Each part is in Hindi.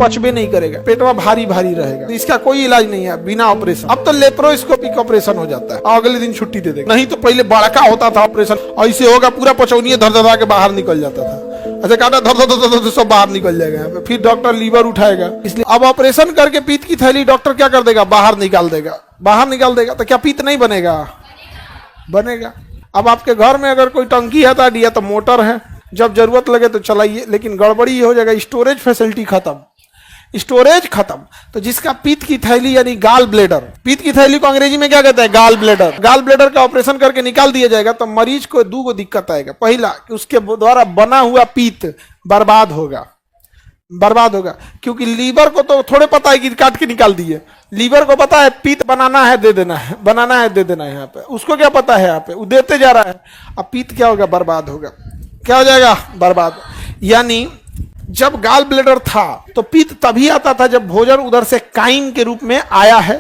पचबे नहीं करेगा, पेटवा भारी भारी रहेगा। तो इसका कोई इलाज नहीं है बिना ऑपरेशन। अब तो लेप्रोस्कोपिक ऑपरेशन हो जाता है, अगले दिन छुट्टी दे देगा। नहीं तो पहले बड़का होता था ऑपरेशन, ऐसे होगा पूरा पचौनिया धर के बाहर निकल जाता था। अच्छा काटा धर सब बाहर निकल जाएगा, फिर डॉक्टर लीवर उठाएगा। इसलिए अब ऑपरेशन करके पीत की थैली डॉक्टर क्या कर देगा, बाहर निकाल देगा। बाहर निकाल देगा तो क्या पीत नहीं बनेगा? बनेगा। अब आपके घर में अगर कोई टंकी हटा दिया तो मोटर है, जब जरूरत लगे तो चलाइए, लेकिन गड़बड़ी ये हो जाएगा स्टोरेज फैसिलिटी खत्म, स्टोरेज खत्म। तो जिसका पीत की थैली यानी गाल ब्लेडर, पीत की थैली को अंग्रेजी में क्या कहते हैं? Gall bladder. गाल ब्लेडर का ऑपरेशन करके निकाल दिया जाएगा तो मरीज को दो दिक्कत आएगा। पहला कि उसके द्वारा बना हुआ पीत बर्बाद होगा, बर्बाद होगा, क्योंकि लीवर को तो थोड़े पता है कि काट के निकाल दिए। लीवर को पता है पीत बनाना है दे देना है, बनाना है दे देना है। यहाँ पे उसको क्या पता है? यहाँ पे वो देते जा रहा है। अब पीत क्या होगा? बर्बाद होगा। क्या हो जाएगा? बर्बाद। यानी जब गाल ब्लेडर था तो पीत तभी आता था जब भोजन उधर से काइन के रूप में आया है,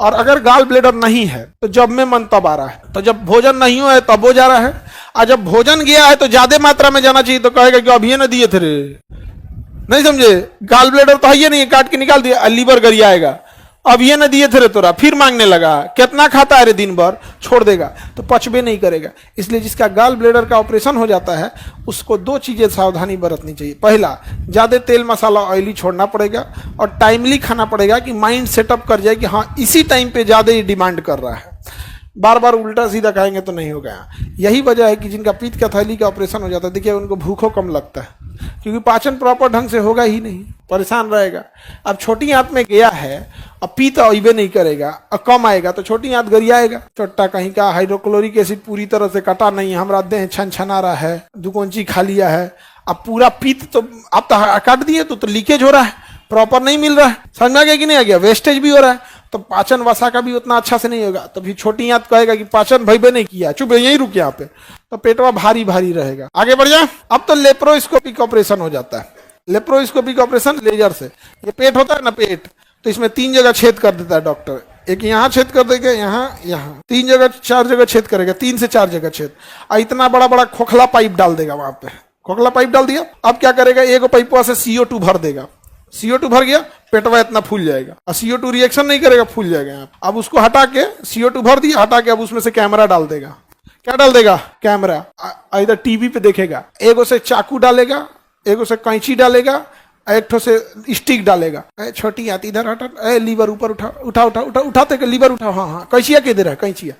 और अगर गाल ब्लेडर नहीं है तो जब में मन तब आ रहा है। तो जब भोजन नहीं हुआ है तब वो जा रहा है, और जब भोजन गया है तो ज्यादा मात्रा में जाना चाहिए तो कहेगा कि अभी ये ना दिए थे रे। नहीं समझे? गाल ब्लेडर तो है ये नहीं, काट के निकाल दिया, लीवर गरियाएगा। अब ये न दिए थे रे तोरा, फिर मांगने लगा, कितना खाता है रे दिन भर, छोड़ देगा, तो पचबे नहीं करेगा। इसलिए जिसका गाल ब्लेडर का ऑपरेशन हो जाता है उसको दो चीजें सावधानी बरतनी चाहिए। पहला, ज्यादा तेल मसाला ऑयली छोड़ना पड़ेगा, और टाइमली खाना पड़ेगा कि माइंड सेटअप कर जाए कि हाँ इसी टाइम पे ज्यादा ही डिमांड कर रहा है। बार बार उल्टा सीधा खाएंगे तो नहीं होगा। यही वजह है कि जिनका पीत का थैली का ऑपरेशन हो जाता है, देखिए उनको भूखों कम लगता है, क्योंकि पाचन प्रॉपर ढंग से होगा ही नहीं, परेशान रहेगा। अब छोटी आंत में गया है, अब पीत अइबे नहीं करेगा, अब कम आएगा तो छोटी आंत गरियाएगा। चोट्टा कहीं का हाइड्रोक्लोरिक एसिड पूरी तरह से कटा नहीं, हमारा देह छन छना रहा है, दुकोंची खा लिया है, अब पूरा पीत तो अब तो काट दिए तो लीकेज हो रहा है, प्रॉपर नहीं मिल रहा है। समझ में आ गया कि नहीं आ गया? वेस्टेज भी हो रहा है, तो पाचन वसा का भी उतना अच्छा से नहीं होगा। तो फिर छोटी आंत कहेगा कि पाचन भइबे नहीं किया, चुप यही रुक यहाँ पे, तो पेटवा भारी भारी रहेगा। आगे बढ़ जाए। अब तो लेप्रोस्कोपिक ऑपरेशन हो जाता है। लेप्रोस्कोपिक ऑपरेशन लेजर से, ये पेट होता है ना, पेट, तो इसमें 3 जगह छेद कर देता है डॉक्टर। एक यहाँ छेद कर देगा, यहाँ 3 जगह 4 जगह छेद करेगा, 3 से 4 जगह छेद, और इतना बड़ा बड़ा खोखला पाइप डाल देगा वहां पे। खोखला पाइप डाल दिया, अब क्या करेगा? एक पाइपवा से CO2 भर देगा, CO2 भर गया, पेटवा इतना फूल जाएगा, और CO2 रिएक्शन नहीं करेगा, फूल जाएगा। अब उसको हटा के, CO2 भर दिया, हटा के अब उसमें से कैमरा डाल देगा। क्या डाल देगा? कैमरा। इधर टीवी पे देखेगा, एगो से चाकू डालेगा, एगो से कैंची डालेगा, एक ठो से स्टिक डालेगा। छोटी आती इधर हटा, लीवर ऊपर उठा उठा उठा उठा उठाते के लीवर उठा, हाँ कैंचिया के दे रहा है, कैंचिया।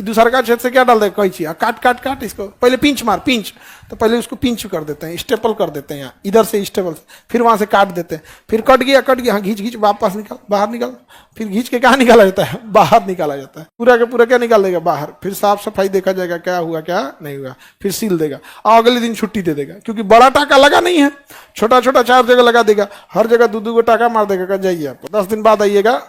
दूसरा का छेद से क्या डाल देगा? कैंचिया। काट काट काट इसको, पहले पिंच मार, पिंच, तो पहले उसको पिंच कर देते हैं, स्टेपल कर देते हैं, यहाँ इधर से स्टेपल से, फिर वहां से काट देते हैं, फिर कट गया, हाँ घींच घींच वापस निकाल, बाहर निकाल, फिर घींच के कहाँ निकाला जाता है? बाहर निकाला जाता है। पूरा का पूरा क्या निकाल देगा? बाहर। फिर साफ सफाई देखा जाएगा क्या हुआ क्या नहीं हुआ, फिर सील देगा, और अगले दिन छुट्टी दे देगा, क्योंकि बड़ा टाका लगा नहीं है, छोटा छोटा 4 जगह लगा देगा, हर जगह 2-2 टाका मार देगा, जाइए आप 10 दिन बाद आइएगा।